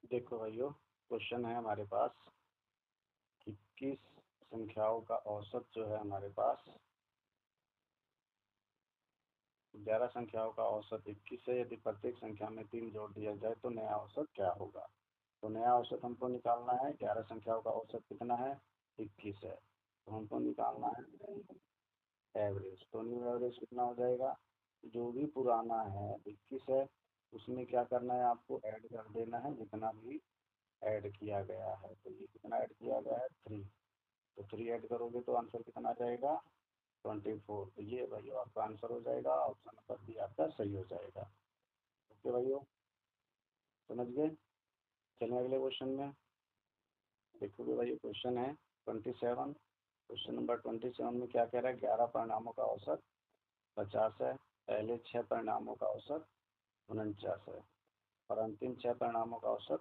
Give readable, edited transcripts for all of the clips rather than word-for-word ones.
देखो भाइयों, क्वेश्चन है हमारे पास 21 संख्याओं का औसत जो है हमारे पास 11 संख्याओं का औसत 21 है। यदि प्रत्येक संख्या में 3 जोड़ दिया जाए तो नया औसत क्या होगा। तो नया औसत हमको निकालना है। 11 संख्याओं का औसत कितना है, 21 है, तो हमको निकालना है एवरेज। तो न्यू एवरेज कितना हो जाएगा, जो भी पुराना है 21 है उसमें क्या करना है, आपको ऐड कर देना है जितना भी ऐड किया गया है। तो ये कितना ऐड किया गया है, 3। तो 3 ऐड करोगे तो आंसर कितना आ जाएगा, 24। तो ये भाई आपका आंसर हो जाएगा, ऑप्शन नंबर बी आपका सही हो जाएगा। ओके भाइयों, समझ गए। चलिए अगले क्वेश्चन में देखोगे। भाई क्वेश्चन है 27। क्वेश्चन नंबर 27 में क्या कह रहा है, 11 परिणामों का औसत 50 है, पहले 6 परिणामों का औसत 49 है और अंतिम 6 परिणामों का औसत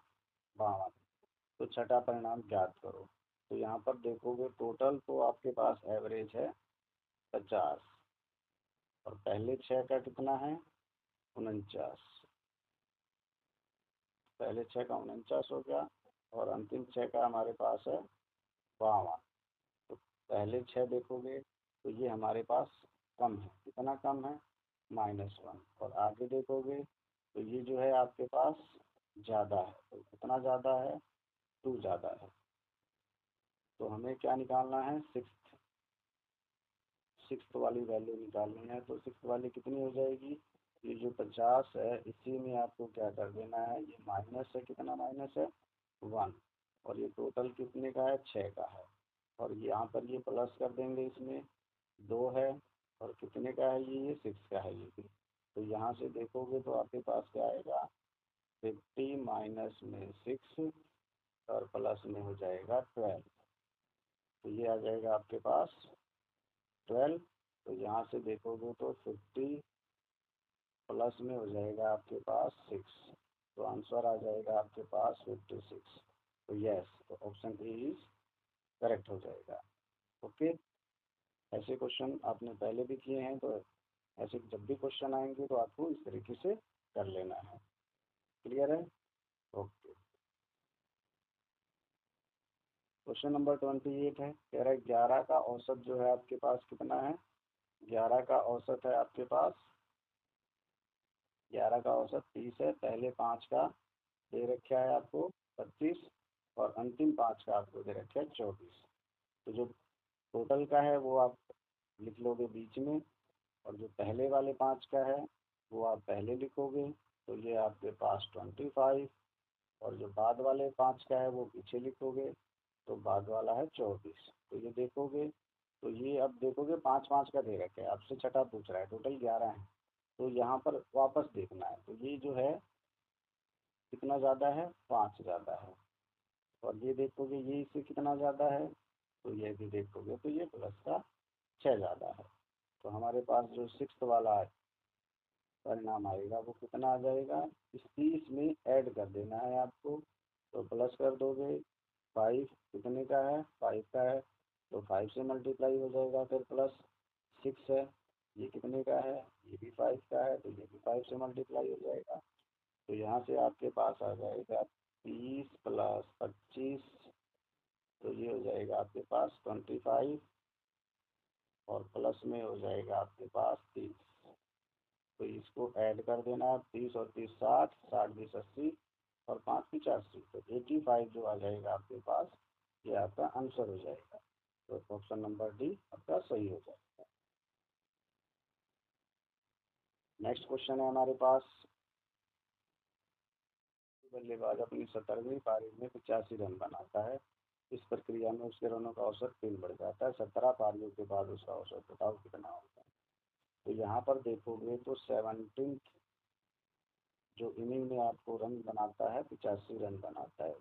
52। तो छठा परिणाम ज्ञात करो। तो यहाँ पर देखोगे टोटल तो आपके पास एवरेज है 50 और पहले 6 का कितना है 49। पहले 6 का 49 हो गया और अंतिम 6 का हमारे पास है 52। तो पहले 6 देखोगे तो ये हमारे पास कम है, कितना कम है, -1। और आगे देखोगे तो ये जो है आपके पास ज़्यादा है। तो कितना ज़्यादा है, 2 ज़्यादा है। तो हमें क्या निकालना है, सिक्स वाली वैल्यू निकालनी है। तो सिक्स वाली कितनी हो जाएगी, ये जो 50 है इसी में आपको क्या कर देना है, ये माइनस है, कितना माइनस है 1। और ये टोटल कितने का है, 6 का है। और यहाँ पर ये प्लस कर देंगे, इसमें 2 है और कितने का है ये 6 का है ये भी। तो यहाँ से देखोगे तो आपके पास क्या आएगा, 50 माइनस में 6 और प्लस में हो जाएगा 12। तो ये आ जाएगा आपके पास 12। तो यहाँ से देखोगे तो 50 प्लस में हो जाएगा आपके पास 6। तो आंसर आ जाएगा आपके पास 56। तो यस, तो ऑप्शन ए इज करेक्ट हो जाएगा। ओके, ऐसे क्वेश्चन आपने पहले भी किए हैं, तो ऐसे जब भी क्वेश्चन आएंगे तो आपको इस तरीके से कर लेना है। क्लियर है। ओके, क्वेश्चन नंबर 28 है, कह रहा है 11 का औसत जो है आपके पास कितना है। 11 का औसत है आपके पास, 11 का औसत 30 है, पहले 5 का दे रखा है आपको 25 और अंतिम 5 का आपको दे रखा है 24। तो जो टोटल का है वो आप लिख लोगे बीच में और जो पहले वाले 5 का है वो आप पहले लिखोगे। तो ये आपके पास 25 और जो बाद वाले 5 का है वो पीछे लिखोगे। तो बाद वाला है 24। तो ये देखोगे तो ये अब देखोगे 5 5 का दे रखे है, आपसे छठा पूछ रहा है, टोटल 11 है। तो यहाँ पर वापस देखना है, तो ये जो है कितना ज़्यादा है, 5 ज़्यादा है। और ये देखोगे ये इससे कितना ज़्यादा है, तो ये भी देखोगे तो ये प्लस का 6 ज़्यादा है। तो हमारे पास जो सिक्स वाला परिणाम आएगा वो कितना आ जाएगा, इस 30 में ऐड कर देना है आपको। तो प्लस कर दोगे, 5 कितने का है, 5 का है, तो 5 से मल्टीप्लाई हो जाएगा। फिर प्लस 6 है, ये कितने का है, ये भी 5 का है, तो ये भी 5 से मल्टीप्लाई हो जाएगा। तो यहाँ से आपके पास आ जाएगा 30 प्लस 25। तो ये हो जाएगा आपके पास 25 और प्लस में हो जाएगा आपके पास 30। तो इसको ऐड कर देना है, 30 और 30 60, 60 20 80 और 5 85। तो 85 जो आ जाएगा आपके पास, ये आपका आंसर हो जाएगा। तो ऑप्शन नंबर डी आपका सही हो जाएगा। नेक्स्ट क्वेश्चन है हमारे पास, बल्लेबाज अपनी 17वीं पारी में 85 रन बनाता है। इस प्रक्रिया में उसके रनों का औसत 3 बढ़ जाता है। 17 पारियों के बाद उसका औसत बताओ कितना होगा। तो यहाँ पर देखोगे तो 17 जो इनिंग में आपको रन बनाता है 85 रन बनाता है।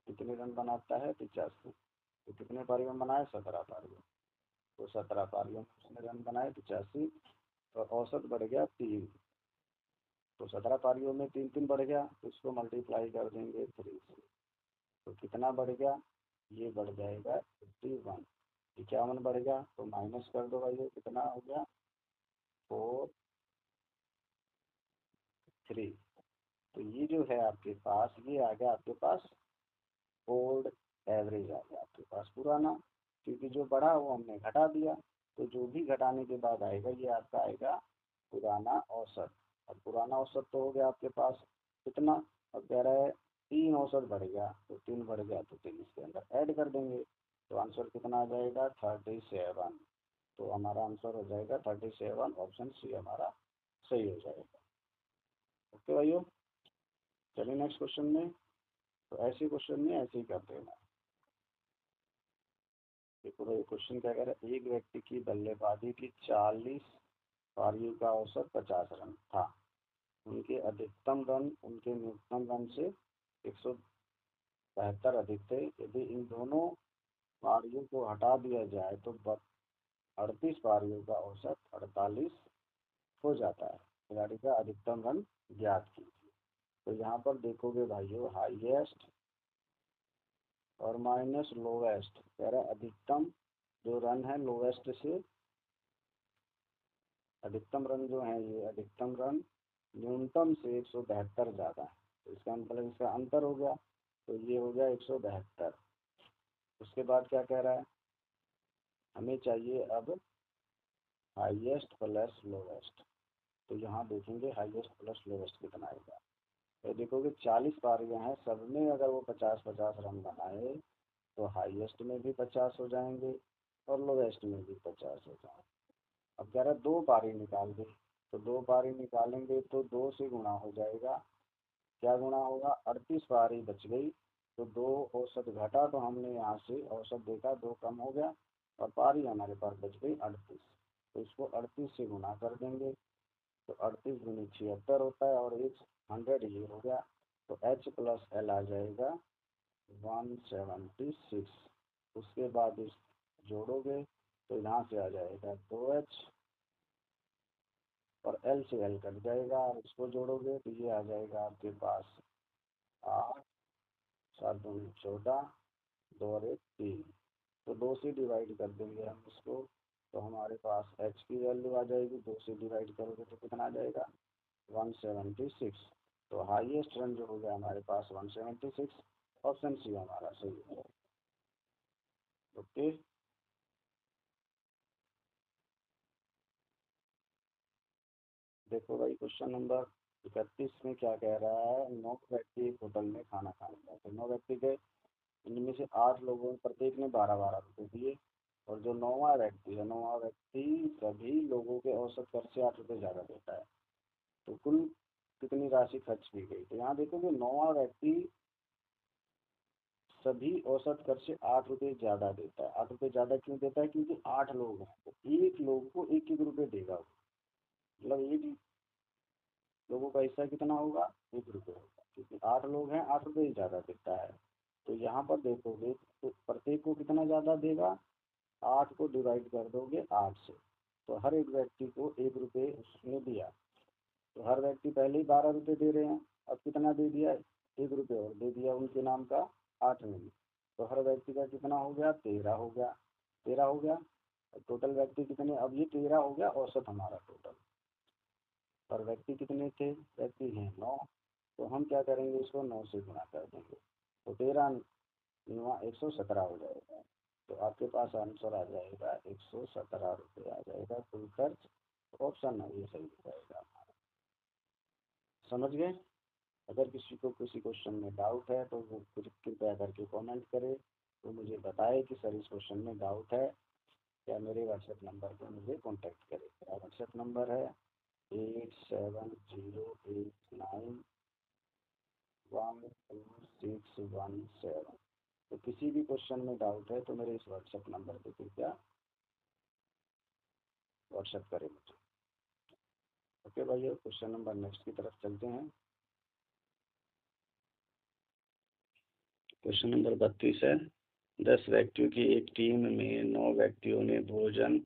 कितने रन बनाता है, 85। तो कितने पारियों में बनाए, 17 पारियों। तो 17 पारियों में उसने रन बनाए 85 और औसत बढ़ गया 3। तो 17 पारियों में 3 3 बढ़ गया, तो इसको मल्टीप्लाई कर देंगे 3 से। तो कितना बढ़ गया, ये बढ़ जाएगा 51। 51 बढ़ गया तो माइनस कर दो भाई, ये कितना हो गया 4 3। तो ये जो है आपके पास, ये आ गया आपके पास ओल्ड एवरेज आ गया आपके पास पुराना, क्योंकि जो बढ़ा वो हमने घटा दिया। तो जो भी घटाने के बाद आएगा ये आपका आएगा पुराना औसत। अब पुराना औसत तो हो गया आपके पास कितना, अब कह रहा है 3 औसत बढ़ गया, तो 3 बढ़ गया तो 3 इसके अंदर ऐड कर देंगे, तो आंसर कितना आ जाएगा 37। तो हमारा आंसर हो जाएगा 37, ऑप्शन सी हमारा सही हो जाएगा। ओके भाइयों, चलिए नेक्स्ट क्वेश्चन में। तो ऐसे क्वेश्चन में ऐसे ही करते हैं। देखो भाई क्वेश्चन क्या कह रहा है, एक व्यक्ति की बल्लेबाजी की 40 पारियों का औसत 50 रन था। उनके अधिकतम रन उनके न्यूनतम रन से 172 अधिक थे। यदि इन दोनों पारियों को हटा दिया जाए तो 38 पारियों का औसत 48 हो जाता है। खिलाड़ी का अधिकतम रन ज्ञात कीजिए। तो यहाँ पर देखोगे भाइयों, हाईएस्ट और माइनस लोवेस्ट, कह रहा है अधिकतम जो रन है लोवेस्ट से, अधिकतम रन जो है ये अधिकतम रन न्यूनतम से 172 ज़्यादा है। तो इसका मतलब इसका अंतर हो गया, तो ये हो गया 172। उसके बाद क्या कह रहा है, हमें चाहिए अब हाईएस्ट प्लस लोवेस्ट। तो यहाँ देखेंगे हाईएस्ट प्लस लोवेस्ट कितना आएगा। तो देखोगे 40 पारियां हैं, सब में अगर वो 50-50 रन बनाए तो हाईएस्ट में भी 50 हो जाएंगे और लोवेस्ट में भी 50 हो जाएंगे। अब कह रहा है 2 पारी निकाल दे, तो 2 पारी निकालेंगे तो 2 से गुणा हो जाएगा। क्या गुणा होगा, 38 पारी बच गई, तो 2 औसत घटा, तो हमने यहाँ से औसत देखा 2 कम हो गया और पारी हमारे पास बच गई 38। तो इसको 38 से गुणा कर देंगे, तो 38 गुनी 76 होता है और 100 ये हो गया। तो H प्लस एल आ जाएगा 176। उसके बाद इस जोड़ोगे तो यहाँ से आ जाएगा 2H और एल से एल कट जाएगा, और इसको जोड़ोगे तो ये आ जाएगा आपके पास 8, 7 दूनी 14, 2 और 1 3। तो 2 से डिवाइड कर देंगे हम इसको, तो हमारे पास एच की वैल्यू आ जाएगी, 2 से डिवाइड करोगे तो कितना आ जाएगा 176। तो हाईएस्ट रन जो हो गया हमारे पास 176, ऑप्शन सी हमारा सही है। ओके, देखो भाई क्वेश्चन नंबर 31 में क्या कह रहा है, 9 व्यक्ति एक होटल में खाना खाने गए। तो 9 व्यक्ति गए, इनमें से 8 लोगों प्रत्येक ने 12-12 रुपये दिए, और जो 9वां व्यक्ति है, 9वां व्यक्ति सभी लोगों के औसत खर्च से 8 रुपये ज़्यादा देता है। तो कुल कितनी राशि खर्च की गई। तो यहाँ देखोगे 9वां व्यक्ति सभी औसत खर्च से 8 रुपये ज़्यादा देता है। 8 रुपये ज़्यादा क्यों देता है, क्योंकि 8 लोग हैं, तो एक लोग को 1-1 रुपये देगा वो। मतलब एक लोगों का हिस्सा कितना होगा, 1 रुपये होगा, क्योंकि 8 लोग हैं, 8 रुपये ही ज़्यादा देता है। तो यहाँ पर देखोगे तो प्रत्येक को कितना ज़्यादा देगा, 8 को डिवाइड कर दोगे 8 से, तो हर एक व्यक्ति को 1 रुपये उसने दिया। तो हर व्यक्ति पहले ही 12 रुपये दे रहे हैं, अब कितना दे दिया, 1 रुपये और दे दिया उनके नाम का 8 में। तो हर व्यक्ति का कितना हो गया, 13 हो गया। 13 हो गया, टोटल व्यक्ति कितने, अब ये 13 हो गया औसत हमारा टोटल। पर व्यक्ति कितने थे, व्यक्ति हैं 9। तो हम क्या करेंगे, इसको 9 से गुणा कर देंगे, तो 13 9 117 हो जाएगा। तो आपके पास आंसर आ जाएगा 117 रुपये आ जाएगा कुल खर्च। ऑप्शन है ये सही हो जाएगा। समझ गए। अगर किसी को किसी क्वेश्चन में डाउट है तो वो कृपया करके कमेंट करे, तो मुझे बताए कि सर इस क्वेश्चन में डाउट है, या मेरे व्हाट्सएप नंबर पर मुझे कॉन्टैक्ट करे। मेरा व्हाट्सएप नंबर है 8708912617। तो किसी भी क्वेश्चन में डाउट है तो मेरे इस व्हाट्सएप नंबर पर कृपया व्हाट्सएप करें मुझे। ओके भाइयों, क्वेश्चन नंबर नेक्स्ट की तरफ चलते हैं। क्वेश्चन नंबर 32 है, 10 व्यक्तियों की एक टीम में 9 व्यक्तियों ने भोजन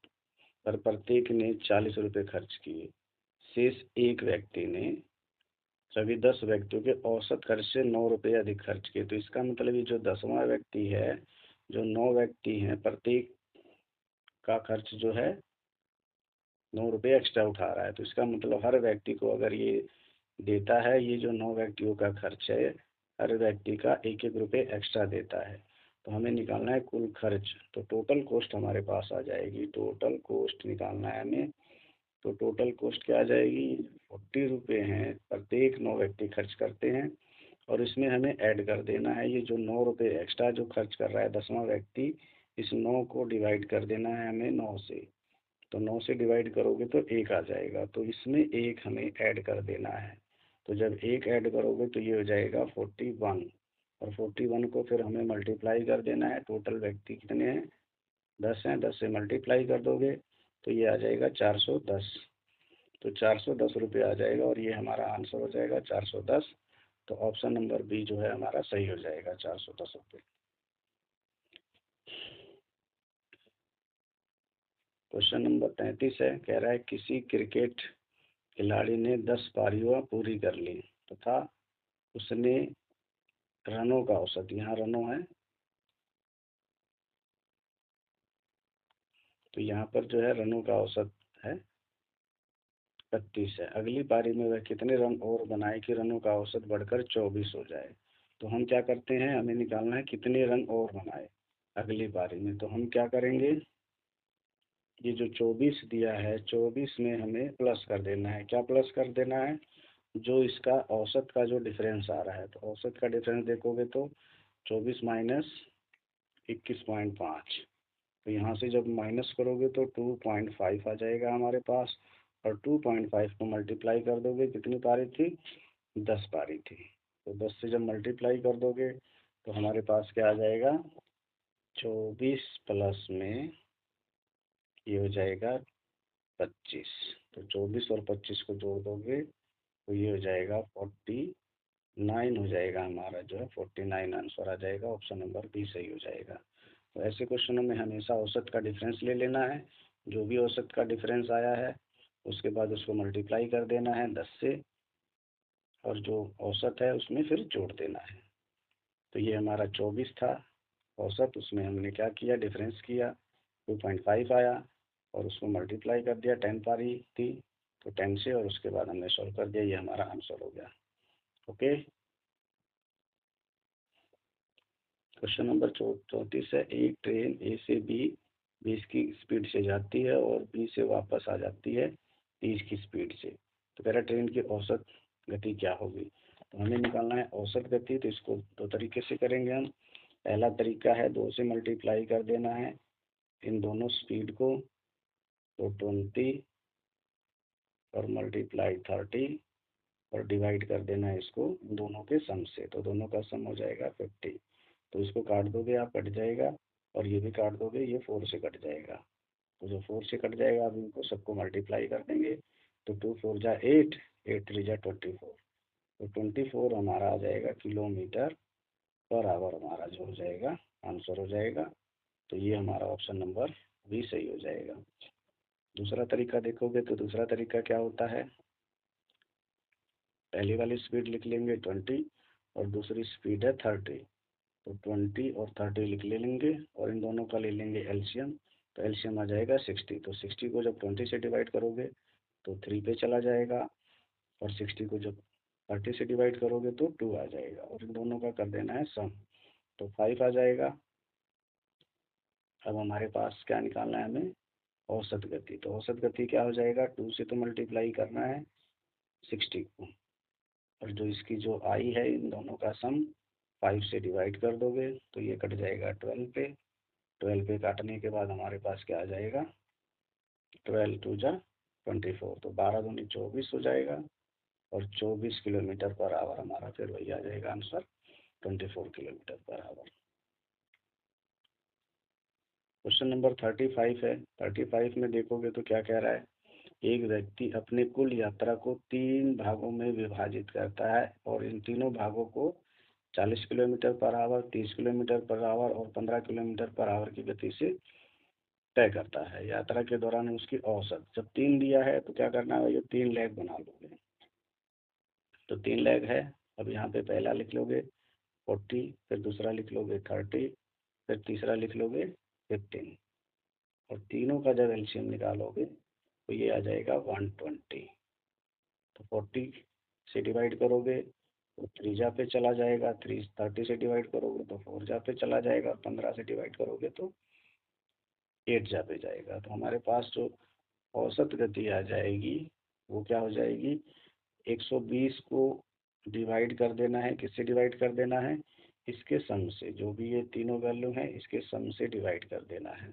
पर प्रत्येक ने 40 रुपये खर्च किए। शेष एक व्यक्ति ने सभी 10 व्यक्तियों के औसत खर्च से 9 रुपये अधिक खर्च किए। तो इसका मतलब ये जो 10वां व्यक्ति है, जो 9 व्यक्ति हैं, प्रत्येक का खर्च जो है 9 रुपये एक्स्ट्रा उठा रहा है। तो इसका मतलब हर व्यक्ति को अगर ये देता है, ये जो 9 व्यक्तियों का खर्च है, हर व्यक्ति का 1-1 रुपये एक्स्ट्रा देता है। तो हमें निकालना है कुल खर्च। तो टोटल कॉस्ट हमारे पास आ जाएगी, टोटल कॉस्ट निकालना है हमें। तो टोटल कॉस्ट क्या आ जाएगी, 40 रुपये हैं प्रत्येक 9 व्यक्ति खर्च करते हैं। और इसमें हमें ऐड कर देना है ये जो 9 रुपये एक्स्ट्रा जो खर्च कर रहा है 10वां व्यक्ति, इस 9 को डिवाइड कर देना है हमें 9 से। तो 9 से डिवाइड करोगे तो 1 आ जाएगा, तो इसमें 1 हमें ऐड कर देना है। तो जब 1 ऐड करोगे तो ये हो जाएगा 41, और 41 को फिर हमें मल्टीप्लाई कर देना है। टोटल व्यक्ति कितने हैं, 10 हैं, 10 से मल्टीप्लाई कर दोगे तो ये आ जाएगा 410। तो 410 रुपये आ जाएगा, और ये हमारा आंसर हो जाएगा 410। तो ऑप्शन नंबर बी जो है हमारा सही हो जाएगा, 410 रुपये। क्वेश्चन नंबर 33 है, कह रहा है किसी क्रिकेट खिलाड़ी ने 10 पारियां पूरी कर ली तथा उसने रनों का औसत, यहाँ रनों है तो यहाँ पर जो है रनों का औसत है 32 है। अगली पारी में वह कितने रन और बनाए कि रनों का औसत बढ़कर 24 हो जाए। तो हम क्या करते हैं, हमें निकालना है कितने रन और बनाए अगली पारी में। तो हम क्या करेंगे, ये जो 24 दिया है 24 में हमें प्लस कर देना है। क्या प्लस कर देना है, जो इसका औसत का जो डिफरेंस आ रहा है, तो औसत का डिफरेंस देखोगे तो 24 माइनस 21.5। तो यहाँ से जब माइनस करोगे तो 2.5 आ जाएगा हमारे पास, और 2.5 को मल्टीप्लाई कर दोगे, कितनी पारी थी, 10 पारी थी। तो 10 से जब मल्टीप्लाई कर दोगे तो हमारे पास क्या आ जाएगा, 24 प्लस में ये हो जाएगा 25। तो 24 और 25 को जोड़ दोगे तो ये हो जाएगा 49 हो जाएगा हमारा जो है 49 आंसर आ जाएगा। ऑप्शन नंबर बी सही हो जाएगा। तो ऐसे क्वेश्चनों में हमेशा औसत का डिफरेंस ले लेना है। जो भी औसत का डिफरेंस आया है उसके बाद उसको मल्टीप्लाई कर देना है 10 से, और जो औसत है उसमें फिर जोड़ देना है। तो ये हमारा 24 था औसत, उसमें हमने क्या किया, डिफरेंस किया, 2.5 आया, और उसको मल्टीप्लाई कर दिया, 10 पारी थी तो 10 से, और उसके बाद हमने सॉल्व कर दिया, ये हमारा आंसर हो गया। ओके। क्वेश्चन नंबर 34 है, एक ट्रेन ए से बी 20 की स्पीड से जाती है और बी से वापस आ जाती है 30 की स्पीड से। तो कह रहा है ट्रेन की औसत गति क्या होगी। तो हमें निकालना है औसत गति। तो इसको दो तरीके से करेंगे हम। पहला तरीका है 2 से मल्टीप्लाई कर देना है इन दोनों स्पीड को, तो 20 और मल्टीप्लाई 30, और डिवाइड कर देना है इसको दोनों के सम से। तो दोनों का सम हो जाएगा 50। तो इसको काट दोगे आप, कट जाएगा, और ये भी काट दोगे, ये 4 से कट जाएगा। तो जो 4 से कट जाएगा अब इनको सबको मल्टीप्लाई कर देंगे। तो 2 4 जा 8, 8 3 जा 24। तो 24 हमारा आ जाएगा किलोमीटर पर आवर, हमारा जो हो जाएगा आंसर हो जाएगा। तो ये हमारा ऑप्शन नंबर बी सही हो जाएगा। दूसरा तरीका देखोगे तो दूसरा तरीका क्या होता है, पहली वाली स्पीड लिख लेंगे 20 और दूसरी स्पीड है 30। तो 20 और 30 लिख ले लेंगे, और इन दोनों का ले लेंगे एलसीएम। तो एलसीएम आ जाएगा 60। तो 60 को जब 20 से डिवाइड करोगे तो 3 पे चला जाएगा, और 60 को जब 30 से डिवाइड करोगे तो 2 आ जाएगा, और इन दोनों का कर देना है सम। तो 5 आ जाएगा। अब हमारे पास क्या निकालना है हमें, औसत गति। तो औसत गति क्या हो जाएगा, 2 से तो मल्टीप्लाई करना है 60 को, और जो इसकी जो आई है इन दोनों का सम 5 से डिवाइड कर दोगे तो ये कट जाएगा 12 पे। 12 पे काटने के बाद हमारे पास क्या आ जाएगा, 12 2 जा 24। तो 12 दूनी 24 हो जाएगा, और 24 किलोमीटर पर आवर हमारा फिर वही आ जाएगा answer, 24 kilometre per hour. Question number 35 है। 35 में देखोगे तो क्या कह रहा है, एक व्यक्ति अपने कुल यात्रा को 3 भागों में विभाजित करता है और इन तीनों भागों को 40 kilometre per hour, 30 kilometre per hour और 15 किलोमीटर पर आवर की गति से तय करता है। यात्रा के दौरान उसकी औसत, जब 3 दिया है तो क्या करना है, ये 3 लेग बना लोगे। तो 3 लेग है, अब यहाँ पे पहला लिख लोगे 40, फिर दूसरा लिख लोगे 30, फिर तीसरा लिख लोगे 15, और तीनों का जब एलसीएम निकालोगे तो ये आ जाएगा 120। तो 40 से डिवाइड करोगे तो 3 जा पे चला जाएगा, 30 से डिवाइड करोगे तो 4 जा पे चला जाएगा, 15 से डिवाइड करोगे तो 8 जा पे जाएगा। तो हमारे पास जो औसत गति आ जाएगी वो क्या हो जाएगी, 120 को डिवाइड कर देना है, किससे डिवाइड कर देना है, इसके सम से, जो भी ये तीनों वैल्यू हैं इसके सम से डिवाइड कर देना है,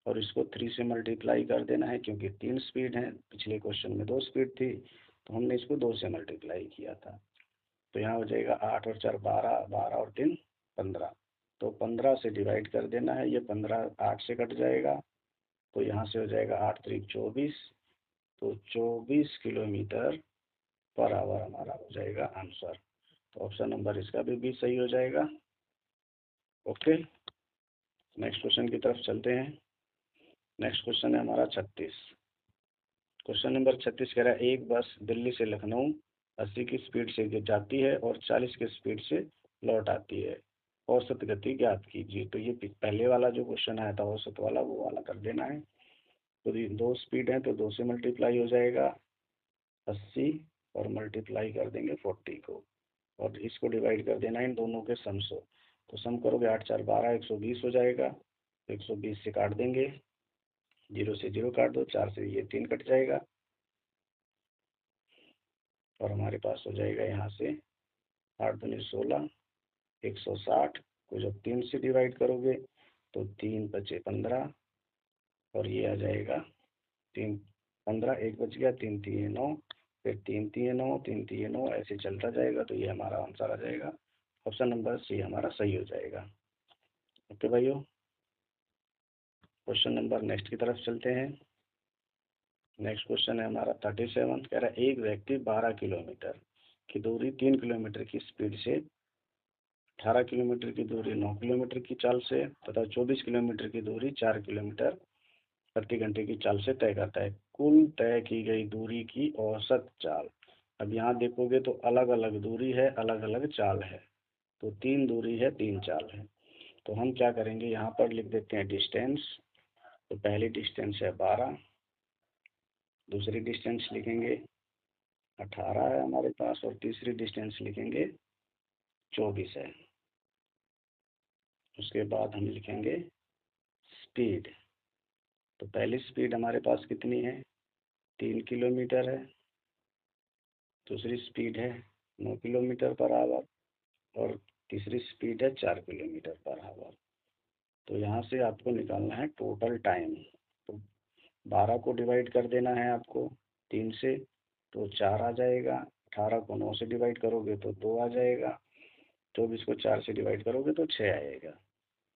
और इसको 3 से मल्टीप्लाई कर देना है, क्योंकि 3 स्पीड है, पिछले क्वेश्चन में 2 स्पीड थी तो हमने इसको 2 से मल्टीप्लाई किया था। तो यहाँ हो जाएगा 8 और 4 12, 12 और 3 15। तो 15 से डिवाइड कर देना है, ये 15 8 से कट जाएगा, तो यहाँ से हो जाएगा 8 3 24। तो 24 किलोमीटर पर आवर हमारा हो जाएगा आंसर। तो ऑप्शन नंबर इसका भी सही हो जाएगा। ओके, नेक्स्ट क्वेश्चन की तरफ चलते हैं। नेक्स्ट क्वेश्चन है हमारा 36। क्वेश्चन नंबर 36 कह रहा है एक बस दिल्ली से लखनऊ 80 की स्पीड से जाती है और 40 की स्पीड से लौट आती है, औसत गति ज्ञात कीजिए। तो ये पहले वाला जो क्वेश्चन आया था औसत वाला, वो वाला कर देना है। तो ये 2 स्पीड है तो 2 से मल्टीप्लाई हो जाएगा 80 और मल्टीप्लाई कर देंगे 40 को, और इसको डिवाइड कर देना इन दोनों के सम से। तो सम करोगे 8 4 12 120 हो जाएगा, 120 से काट देंगे, 0 से 0 काट दो, 4 से ये 3 कट जाएगा, और हमारे पास हो जाएगा यहाँ से 8 दूनी 16, 160 को जब 3 से डिवाइड करोगे तो 3 बचे 15, और ये आ जाएगा 3 15, 1 बच गया, 3 3 9, फिर 3 3 9, 3 3 9, ऐसे चलता जाएगा। तो ये हमारा आंसर आ जाएगा, ऑप्शन नंबर सी हमारा सही हो जाएगा। ओके भाइयों, क्वेश्चन नंबर नेक्स्ट की तरफ चलते हैं। नेक्स्ट क्वेश्चन है हमारा 37, कह रहा है एक व्यक्ति 12 किलोमीटर की दूरी 3 किलोमीटर की स्पीड से, 18 किलोमीटर की दूरी 9 किलोमीटर की चाल से तथा 24 किलोमीटर की दूरी 4 किलोमीटर प्रति घंटे की चाल से तय करता है। कुल तय की गई दूरी की औसत चाल। अब यहाँ देखोगे तो अलग अलग दूरी है, अलग अलग चाल है, तो 3 दूरी है 3 चाल है। तो हम क्या करेंगे, यहाँ पर लिख देते हैं डिस्टेंस। तो पहली डिस्टेंस है 12, दूसरी डिस्टेंस लिखेंगे 18 है हमारे पास, और तीसरी डिस्टेंस लिखेंगे 24 है। उसके बाद हम लिखेंगे स्पीड। तो पहली स्पीड हमारे पास कितनी है, 3 किलोमीटर है, दूसरी स्पीड है 9 किलोमीटर पर आवर, और तीसरी स्पीड है 4 किलोमीटर पर आवर। तो यहाँ से आपको निकालना है टोटल टाइम। तो 12 को डिवाइड कर देना है आपको 3 से, तो 4 आ जाएगा, 18 को 9 से डिवाइड करोगे तो 2 आ जाएगा, 24 को 4 से डिवाइड करोगे तो 6 आएगा।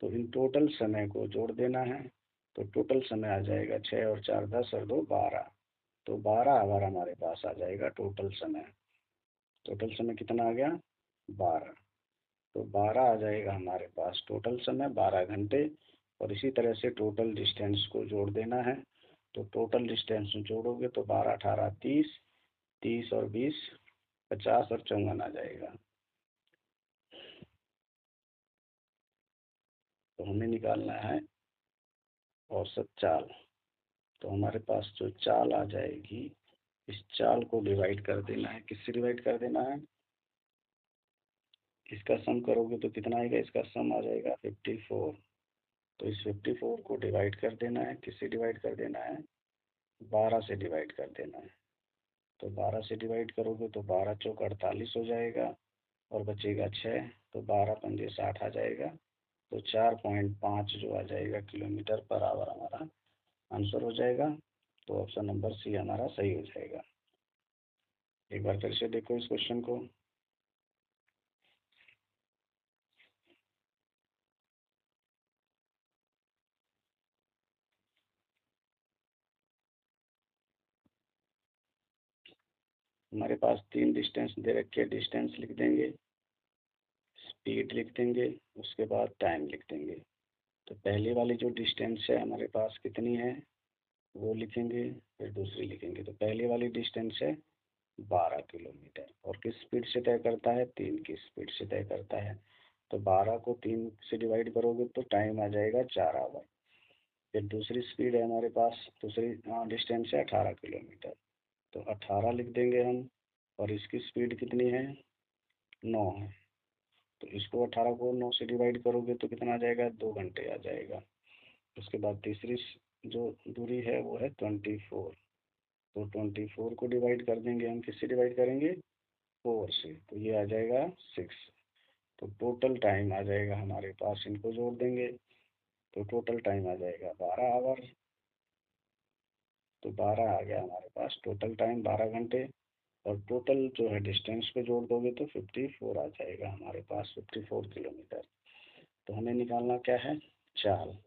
तो इन टोटल समय को जोड़ देना है, तो टोटल समय आ जाएगा 6 और 4 10 और 2 12। तो 12 आवर हमारे पास आ जाएगा टोटल समय। टोटल समय कितना आ गया, 12। तो 12 आ जाएगा हमारे पास टोटल समय, 12 घंटे। और इसी तरह से टोटल डिस्टेंस को जोड़ देना है। तो टोटल डिस्टेंस जोड़ोगे तो 12 18 30, 30 और 20 50 और 54 आ जाएगा। तो हमें निकालना है औसत चाल। तो हमारे पास जो चाल आ जाएगी, इस चाल को डिवाइड कर देना है, किससे डिवाइड कर देना है, इसका सम करोगे तो कितना आएगा, इसका सम आ जाएगा 54। तो इस 54 को डिवाइड कर देना है, किससे डिवाइड कर देना है, 12 से डिवाइड कर देना है। तो 12 से डिवाइड करोगे तो 12 चौक 48 हो जाएगा, और बचेगा 6, तो 12 पंजे 60 आ जाएगा। तो 4.5 जो आ जाएगा किलोमीटर पर आवर हमारा आंसर हो जाएगा। तो ऑप्शन नंबर सी हमारा सही हो जाएगा। एक बार फिर से देखो इस क्वेश्चन को। हमारे पास 3 डिस्टेंस दे रखे, डिस्टेंस लिख देंगे, स्पीड लिख देंगे, उसके बाद टाइम लिख देंगे। तो पहले वाली जो डिस्टेंस है हमारे पास कितनी है वो लिखेंगे, फिर दूसरी लिखेंगे। तो पहले वाली डिस्टेंस है 12 किलोमीटर, और किस स्पीड से तय करता है, 3 की स्पीड से तय करता है। तो 12 को 3 से डिवाइड करोगे तो टाइम आ जाएगा 4 आवर। फिर दूसरी स्पीड है हमारे पास, दूसरी डिस्टेंस है 18 किलोमीटर, तो 18 लिख देंगे हम, और इसकी स्पीड कितनी है, 9 है। तो इसको 18 को 9 से डिवाइड करोगे तो कितना आ जाएगा, 2 घंटे आ जाएगा। उसके बाद तीसरी जो दूरी है वो है 24। तो 24 को डिवाइड कर देंगे हम, किससे डिवाइड करेंगे, 4 से, तो ये आ जाएगा 6। तो टोटल टाइम आ जाएगा हमारे पास, इनको जोड़ देंगे तो टोटल टाइम आ जाएगा 12 आवर। तो 12 आ गया हमारे पास टोटल टाइम, 12 घंटे। और टोटल जो है डिस्टेंस को जोड़ दोगे तो 54 आ जाएगा हमारे पास, 54 किलोमीटर। तो हमें निकालना क्या है, चाल।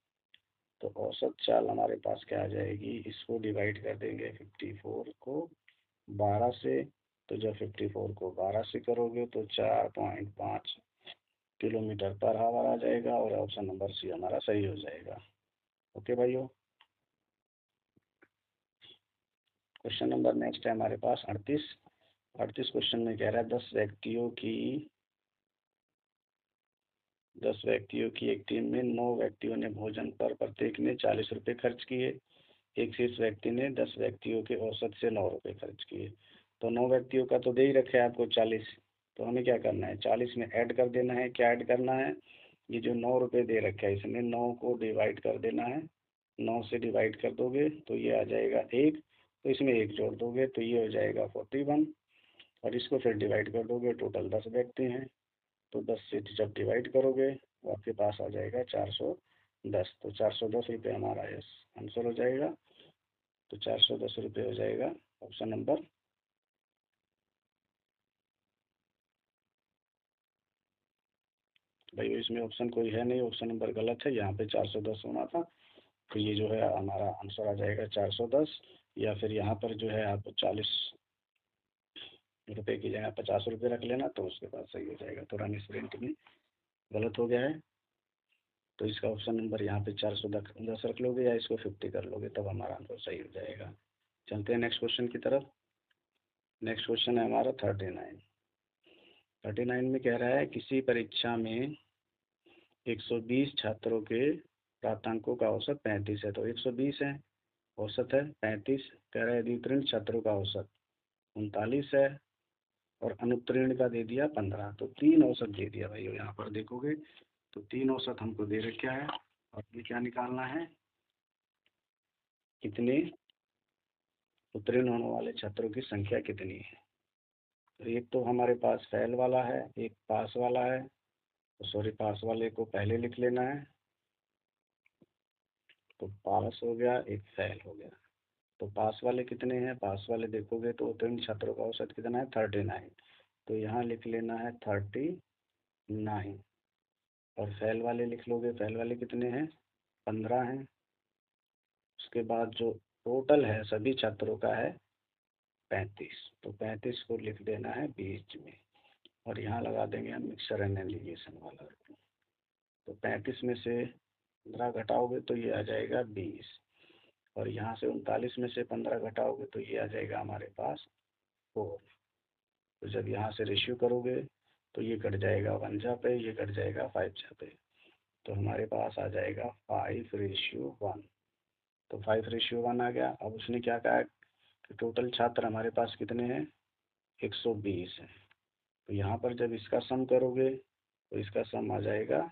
तो औसत चाल हमारे पास क्या आ जाएगी, इसको डिवाइड कर देंगे 54 को 12 से। तो जब 54 को 12 से करोगे तो 4.5 किलोमीटर पर आवर आ जाएगा, और ऑप्शन नंबर सी हमारा सही हो जाएगा। ओके भाइयों। क्वेश्चन नंबर नेक्स्ट है हमारे पास 38 क्वेश्चन में कह रहा है 10 व्यक्तियों की एक टीम में 9 व्यक्तियों ने भोजन पर प्रत्येक ने 40 रुपये खर्च किए। एक शीर्ष व्यक्ति ने 10 व्यक्तियों के औसत से 9 रुपये खर्च किए। तो 9 व्यक्तियों का तो दे ही रखे है आपको 40। तो हमें क्या करना है, 40 में ऐड कर देना है। क्या ऐड करना है, ये जो 9 रुपये दे रखे है इसमें 9 को डिवाइड कर देना है। 9 से डिवाइड कर दोगे तो ये आ जाएगा 1। तो इसमें 1 जोड़ दोगे तो ये हो जाएगा 41। और इसको फिर डिवाइड कर दोगे, टोटल 10 व्यक्ति हैं। तो 10 से जब डिवाइड करोगे तो आपके पास आ जाएगा 410। तो 410 रुपये हमारा यस आंसर हो जाएगा। तो 410 रुपये हो जाएगा ऑप्शन नंबर। भाई इसमें ऑप्शन कोई है नहीं, ऑप्शन नंबर गलत है, यहाँ पे 410 होना था। तो ये जो है हमारा आंसर आ जाएगा 410। या फिर यहाँ पर जो है आप 40 रुपये की जगह 50 रुपये रख लेना, तो उसके बाद सही हो जाएगा। थोड़ा मिसप्रिंट में गलत हो गया है। तो इसका ऑप्शन नंबर यहाँ पे 410 रख लोगे, या इसको 50 कर लोगे, तब हमारा आंसर सही हो जाएगा। चलते हैं नेक्स्ट क्वेश्चन की तरफ। नेक्स्ट क्वेश्चन है हमारा 39 में कह रहा है किसी परीक्षा में 120 छात्रों के प्राप्तांकों का औसत 35 है। तो 120 है, औसत है 35। कह रहा है यदि उत्तीर्ण छात्रों का औसत 39 है और अनुत्तीर्ण का दे दिया 15। तो 3 औसत दे दिया भाई, यहाँ पर देखोगे तो 3 औसत हमको दे रखा है। और ये क्या निकालना है, कितने उत्तीर्ण होने वाले छात्रों की संख्या कितनी है। तो एक तो हमारे पास फेल वाला है, एक पास वाला है। तो सॉरी, पास वाले को पहले लिख लेना है। तो पास हो गया, एक फेल हो गया। तो पास वाले कितने हैं, पास वाले देखोगे तो उत्तीर्ण छात्रों का औसत कितना है, 39। तो यहाँ लिख लेना है 39। और फेल वाले लिख लोगे, फेल वाले कितने हैं, 15 हैं। उसके बाद जो टोटल है सभी छात्रों का है 35। तो 35 को लिख देना है बीच में। और यहाँ लगा देंगे हम मिक्सर एंड एलिगेशन वाला। तो 35 में से 15 घटाओगे तो ये आ जाएगा 20। और यहाँ से 39 में से 15 घटाओगे तो ये आ जाएगा हमारे पास 4। तो जब यहाँ से रेशियो करोगे तो ये कट जाएगा 1 जा पे, ये कट जाएगा 5 जा पे। तो हमारे पास आ जाएगा 5:1। तो 5:1 आ गया। अब उसने क्या कहा कि टोटल छात्र हमारे पास कितने हैं, 120 है। तो यहाँ पर जब इसका सम करोगे तो इसका सम आ जाएगा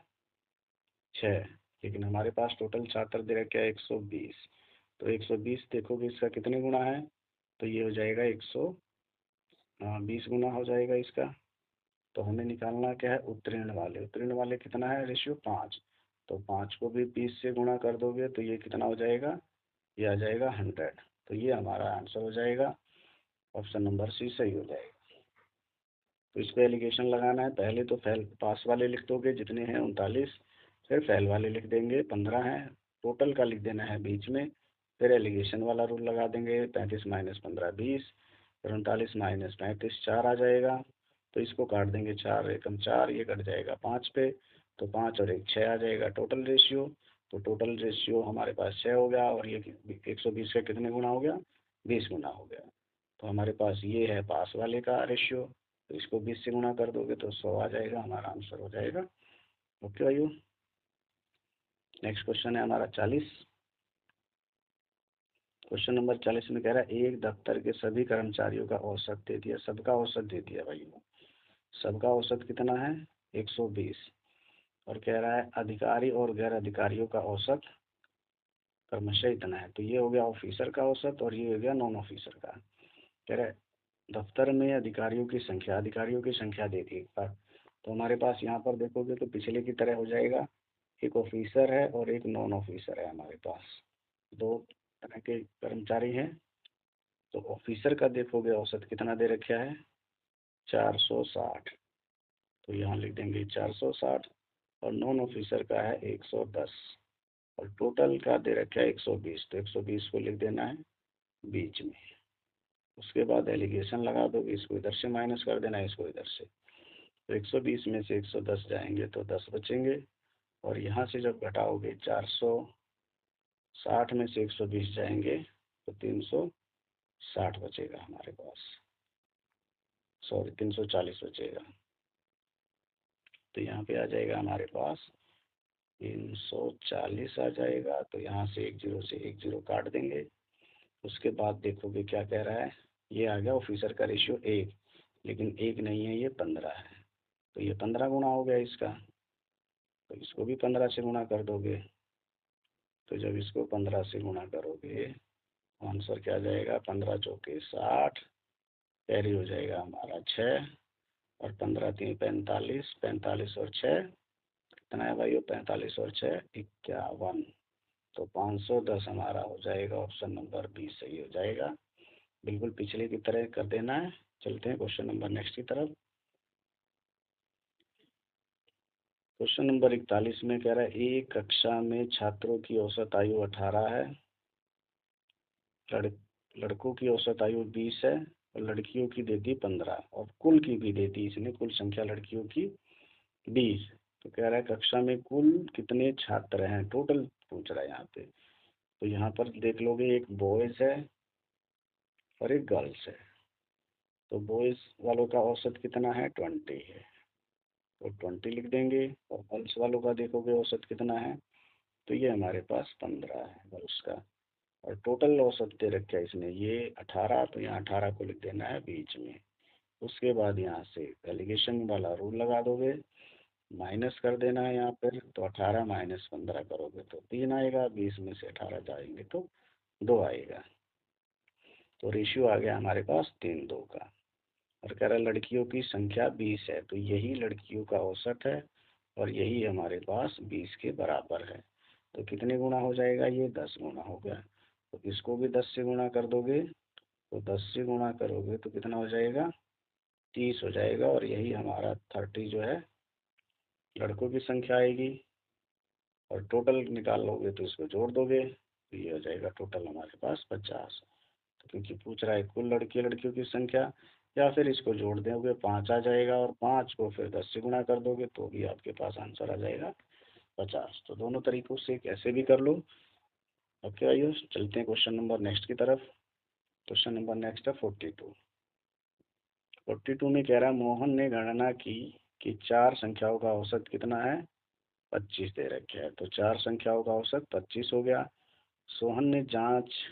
6। लेकिन हमारे पास टोटल छात्र दे रखा है 120। तो 120 देखोगे इसका कितने गुना है, तो ये हो जाएगा 120 गुना हो जाएगा इसका। तो हमें निकालना क्या है, उत्तीर्ण वाले। उत्तीर्ण वाले कितना है, रेशियो 5। तो 5 को भी 20 से गुणा कर दोगे तो ये कितना हो जाएगा, ये आ जाएगा 100। तो ये हमारा आंसर हो जाएगा, ऑप्शन नंबर सी सही हो जाएगा। तो इस पर एलिगेशन लगाना है। पहले तो फेल पास वाले लिख दोगे जितने हैं 39। फिर फेल वाले लिख देंगे 15 हैं। टोटल का लिख देना है बीच में। फिर एलिगेशन वाला रूल लगा देंगे, 35 - 15 20। फिर 39 - 35 4 आ जाएगा। तो इसको काट देंगे, 4 एकम 4, ये कट जाएगा 5 पे। तो 5 और 1 6 आ जाएगा टोटल रेशियो। तो टोटल रेशियो हमारे पास 6 हो गया। और ये 120 का कितने गुना हो गया, 20 गुना हो गया। तो हमारे पास ये है पास वाले का रेशियो। तो इसको 20 से गुणा कर दोगे तो 100 आ जाएगा, हमारा आंसर हो जाएगा। ओके भाइयों। नेक्स्ट क्वेश्चन है हमारा 40। क्वेश्चन नंबर 40 में कह रहा है एक दफ्तर के सभी कर्मचारियों का औसत दे दिया, सबका औसत दे दिया भाई। सबका औसत कितना है 120, और कह रहा है अधिकारी और गैर अधिकारियों का औसत क्रमशः इतना है। तो ये हो गया ऑफिसर का औसत और ये हो गया नॉन ऑफिसर का। कह रहा है दफ्तर में अधिकारियों की संख्या दे दी एक बार। तो हमारे पास यहाँ पर देखोगे तो पिछले की तरह हो जाएगा, एक ऑफिसर है और एक नॉन ऑफिसर है हमारे पास, दो तरह के कर्मचारी हैं। तो ऑफिसर का देखोगे औसत कितना दे रखा है 460, तो यहाँ लिख देंगे 460, और नॉन ऑफिसर का है 110, और टोटल का दे रखा है 120, तो 120 को लिख देना है बीच में। उसके बाद एलिगेशन लगा दोगे, इसको इधर से माइनस कर देना है, इसको इधर से। तो 120 में से 110 जाएंगे तो 10 बचेंगे, और यहाँ से जब घटाओगे 460 में से 120 जाएंगे तो 360 बचेगा हमारे पास, सॉरी 340 बचेगा। तो यहाँ पे आ जाएगा हमारे पास 340 आ जाएगा। तो यहाँ से एक जीरो से एक जीरो काट देंगे। उसके बाद देखोगे क्या कह रहा है, ये आ गया ऑफिसर का रेशियो 1, लेकिन 1 नहीं है, ये 15 है। तो ये 15 गुना हो गया इसका, तो इसको भी 15 से गुना कर दोगे। तो जब इसको 15 से गुना करोगे आंसर क्या आ जाएगा, 15 चौके 60, कैरी हो जाएगा हमारा 6, और 15 3 45, 45 और 6 कितना है भाई, 45 और 6 51। तो 510 हमारा हो जाएगा, ऑप्शन नंबर बी सही हो जाएगा। बिल्कुल पिछले की तरह कर देना है। चलते हैं क्वेश्चन नंबर नेक्स्ट की तरफ। क्वेश्चन नंबर 41 में कह रहा है एक कक्षा में छात्रों की औसत आयु 18 है, लड़कों की औसत आयु 20 है, और लड़कियों की देती 15, और कुल की भी देती इसने, कुल संख्या लड़कियों की 20। तो कह रहा है कक्षा में कुल कितने छात्र हैं, टोटल पूछ रहा है यहाँ पे। तो यहाँ पर देख लोगे एक बॉयज है और एक गर्ल्स है। तो बॉयज वालों का औसत कितना है 20 है, तो 20 लिख देंगे। और गर्ल्स वालों का देखोगे औसत कितना है, तो ये हमारे पास 15 है गर्ल्स का। और टोटल औसत दे रखा है इसने ये 18, तो यहाँ 18 को लिख देना है बीच में। उसके बाद यहाँ से एलिगेशन वाला रूल लगा दोगे, माइनस कर देना है यहाँ पर। तो 18 माइनस 15 करोगे तो 3 आएगा, 20 में से 18 जाएंगे तो 2 आएगा। तो रेशियो आ गया हमारे पास 3:2 का। और कह रहा है लड़कियों की संख्या 20 है, तो यही लड़कियों का औसत है, और यही हमारे पास 20 के बराबर है। तो कितने गुना हो जाएगा, ये 10 गुना हो गया। तो इसको भी 10 से गुना कर दोगे, तो 10 से गुना करोगे तो कितना हो जाएगा 30 हो जाएगा। और यही हमारा 30 जो है लड़कों की संख्या आएगी, और टोटल निकाल लोगे तो इसको जोड़ दोगे तो ये हो जाएगा टोटल हमारे पास 50। तो क्योंकि पूछ रहा है कुल लड़कियों की संख्या, या फिर इसको जोड़ दोगे 5 आ जाएगा, और 5 को फिर 10 से गुणा कर दोगे तो भी आपके पास आंसर आ जाएगा 50। तो दोनों तरीकों से कैसे भी कर लो। ओके आइए चलते हैं क्वेश्चन नंबर नेक्स्ट की तरफ। क्वेश्चन नंबर नेक्स्ट है 42। 42 में कह रहा है मोहन ने गणना की कि 4 संख्याओं का औसत कितना है 25 दे रखे है। तो 4 संख्याओं का औसत 25 हो गया। सोहन ने जांच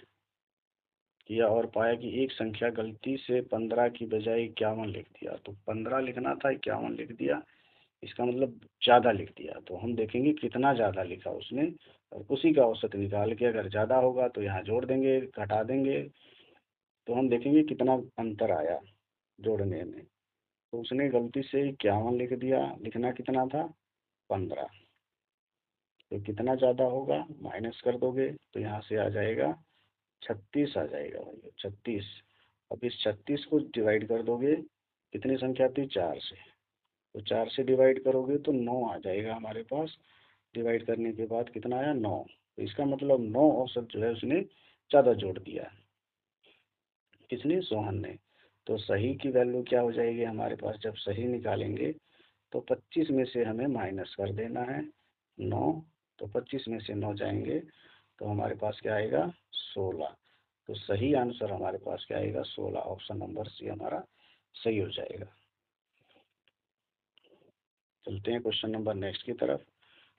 किया और पाया कि एक संख्या गलती से 15 की बजाय 51 लिख दिया। तो 15 लिखना था 51 लिख दिया, इसका मतलब ज़्यादा लिख दिया। तो हम देखेंगे कितना ज़्यादा लिखा उसने, और उसी का औसत निकाल के अगर ज़्यादा होगा तो यहाँ जोड़ देंगे घटा देंगे। तो हम देखेंगे कितना अंतर आया जोड़ने में। तो उसने गलती से 51 लिख दिया, लिखना कितना था 15। तो कितना ज़्यादा होगा माइनस कर दोगे तो यहाँ से आ जाएगा 36 आ जाएगा भाई 36। अब इस 36 को डिवाइड कर दोगे, कितनी संख्या थी 4 से, तो 4 से डिवाइड करोगे तो 9 आ जाएगा हमारे पास। डिवाइड करने के बाद कितना आया 9। तो इसका मतलब 9 औसत जो है उसने ज़्यादा जोड़ दिया, किसने सोहन ने। तो सही की वैल्यू क्या हो जाएगी हमारे पास, जब सही निकालेंगे तो 25 में से हमें माइनस कर देना है 9। तो 25 में से 9 जाएंगे तो हमारे पास क्या आएगा 16। तो सही आंसर हमारे पास क्या आएगा 16, ऑप्शन नंबर सी हमारा सही हो जाएगा। चलते हैं क्वेश्चन नंबर नेक्स्ट की तरफ।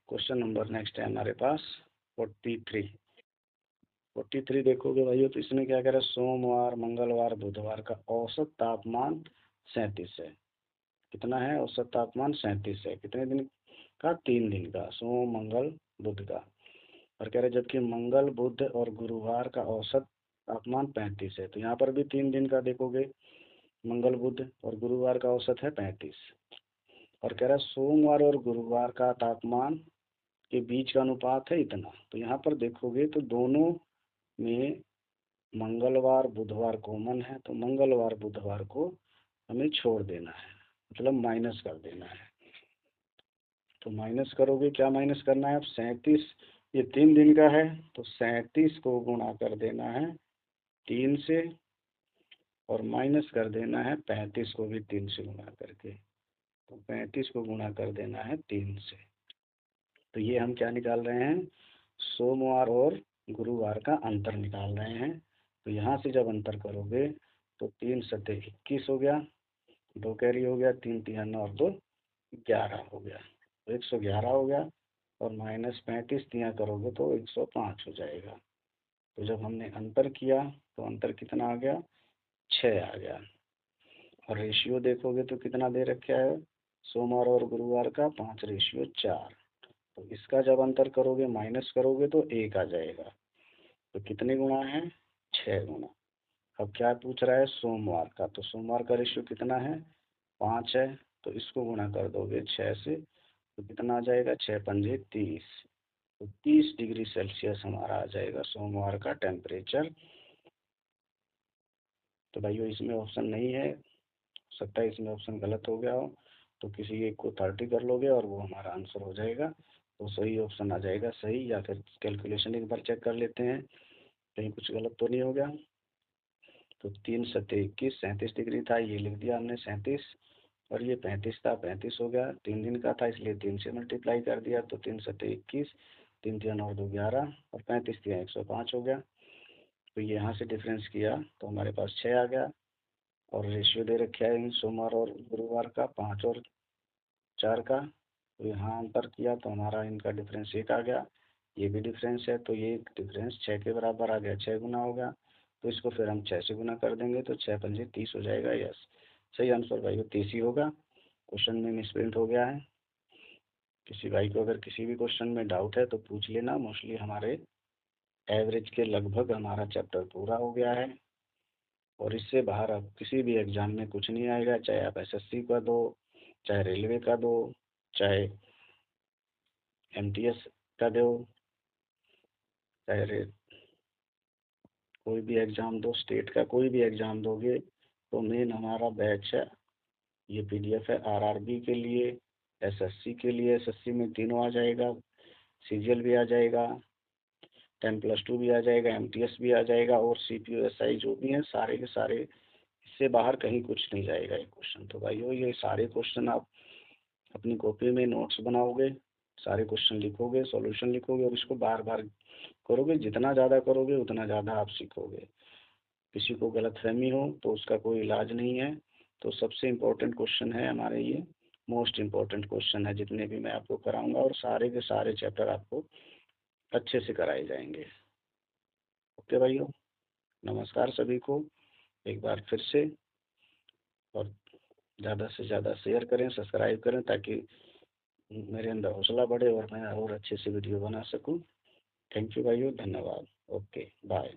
क्वेश्चन नंबर नेक्स्ट है हमारे पास 43। 43 देखोगे भाइयों तो इसने क्या करा, सोमवार मंगलवार बुधवार का औसत तापमान 37 है। कितना है औसत तापमान? 37 है। कितने दिन का? 3 दिन का, सोम मंगल बुध का। और कह रहे जबकि मंगल बुध और गुरुवार का औसत तापमान 35 है। तो यहाँ पर भी 3 दिन का देखोगे, मंगल बुध और गुरुवार का औसत है 35। और कह रहा है सोमवार और गुरुवार का तापमान के बीच का अनुपात है इतना। तो यहाँ पर देखोगे तो दोनों में मंगलवार बुधवार कॉमन है, तो मंगलवार बुधवार को हमें छोड़ देना है, मतलब माइनस कर देना है। तो माइनस करोगे, क्या माइनस करना है अब? 37, ये 3 दिन का है तो 37 को गुणा कर देना है 3 से, और माइनस कर देना है 35 को भी 3 से गुणा करके। तो 35 को गुणा कर देना है 3 से। तो ये हम क्या निकाल रहे हैं? सोमवार और गुरुवार का अंतर निकाल रहे हैं। तो यहाँ से जब अंतर करोगे तो 3 सते 21 हो गया, 2 कैरी हो गया, 3 तिया 9 और 2 11 हो गया, तो 111 हो गया। और माइनस 35 तिया करोगे तो 105 हो जाएगा। तो जब हमने अंतर किया तो अंतर कितना आ गया? 6 आ गया। और रेशियो देखोगे तो कितना दे रखा है सोमवार और गुरुवार का? 5:4। तो इसका जब अंतर करोगे माइनस करोगे तो 1 आ जाएगा। तो कितने गुना है? 6 गुना। अब क्या पूछ रहा है? सोमवार का। तो सोमवार का रेशियो कितना है? 5 है। तो इसको गुणा कर दोगे 6 से तो कितना आ जाएगा? 6 पंजे 30। तो 30 डिग्री सेल्सियस हमारा आ जाएगा सोमवार का टेम्परेचर। तो भाइयों इसमें ऑप्शन नहीं है, 27 में ऑप्शन गलत हो गया हो तो किसी एक को 30 कर लोगे और वो हमारा आंसर हो जाएगा। तो सही ऑप्शन आ जाएगा सही। या फिर कैलकुलेशन एक बार चेक कर लेते हैं कहीं कुछ गलत तो नहीं हो गया। तो 3 सत्ते 21, 37 डिग्री था, ये लिख दिया हमने 37। और ये 35 था, 35 हो गया। 3 दिन का था इसलिए 3 से मल्टीप्लाई कर दिया। तो 3 सत्ते 21, 3 तिया 9 2 11 और 35 तिया 105 हो गया। तो ये यहाँ से डिफरेंस किया तो हमारे पास 6 आ गया। और रेशियो दे रखा है इन सोमवार और गुरुवार का 5 और 4 का। तो यहाँ अंतर किया तो हमारा इनका डिफरेंस 1 आ गया। ये भी डिफरेंस है तो ये डिफरेंस 6 के बराबर आ गया, 6 गुना हो गया। तो इसको फिर हम 6 से गुना कर देंगे तो 6 पंजे 30 हो जाएगा। यस, सही आंसर भाई 30 ही होगा। क्वेश्चन में मिसप्रिंट हो गया है। किसी भाई को अगर किसी भी क्वेश्चन में डाउट है तो पूछ लेना। मोस्टली हमारे एवरेज के लगभग हमारा चैप्टर पूरा हो गया है। और इससे बाहर अब किसी भी एग्जाम में कुछ नहीं आएगा, चाहे आप एसएससी का दो, चाहे रेलवे का दो, चाहे एमटीएस का दो, चाहे कोई भी एग्जाम दो, स्टेट का कोई भी एग्जाम दोगे तो मेन हमारा बैच है, ये पीडीएफ है आरआरबी के लिए, एसएससी के लिए। एसएससी में तीनों आ जाएगा, सीजीएल भी आ जाएगा, 10+2 भी आ जाएगा, एमटीएस भी आ जाएगा, और सीपीयूएसआई जो भी हैं सारे के सारे। इससे बाहर कहीं कुछ नहीं जाएगा ये क्वेश्चन। तो भाइयों ये सारे क्वेश्चन आप अपनी कॉपी में नोट्स बनाओगे, सारे क्वेश्चन लिखोगे, सॉल्यूशन लिखोगे और इसको बार बार करोगे। जितना ज़्यादा करोगे उतना ज़्यादा आप सीखोगे। किसी को गलतफहमी हो तो उसका कोई इलाज नहीं है। तो सबसे इम्पोर्टेंट क्वेश्चन है हमारे ये, मोस्ट इम्पोर्टेंट क्वेश्चन है जितने भी मैं आपको कराऊंगा, और सारे के सारे चैप्टर आपको अच्छे से कराए जाएंगे। ओके भाइयों, नमस्कार सभी को एक बार फिर से। और ज़्यादा से ज़्यादा शेयर करें, सब्सक्राइब करें ताकि मेरे अंदर हौसला बढ़े और मैं और अच्छे से वीडियो बना सकूं। थैंक यू भाइयों, धन्यवाद। Okay bye.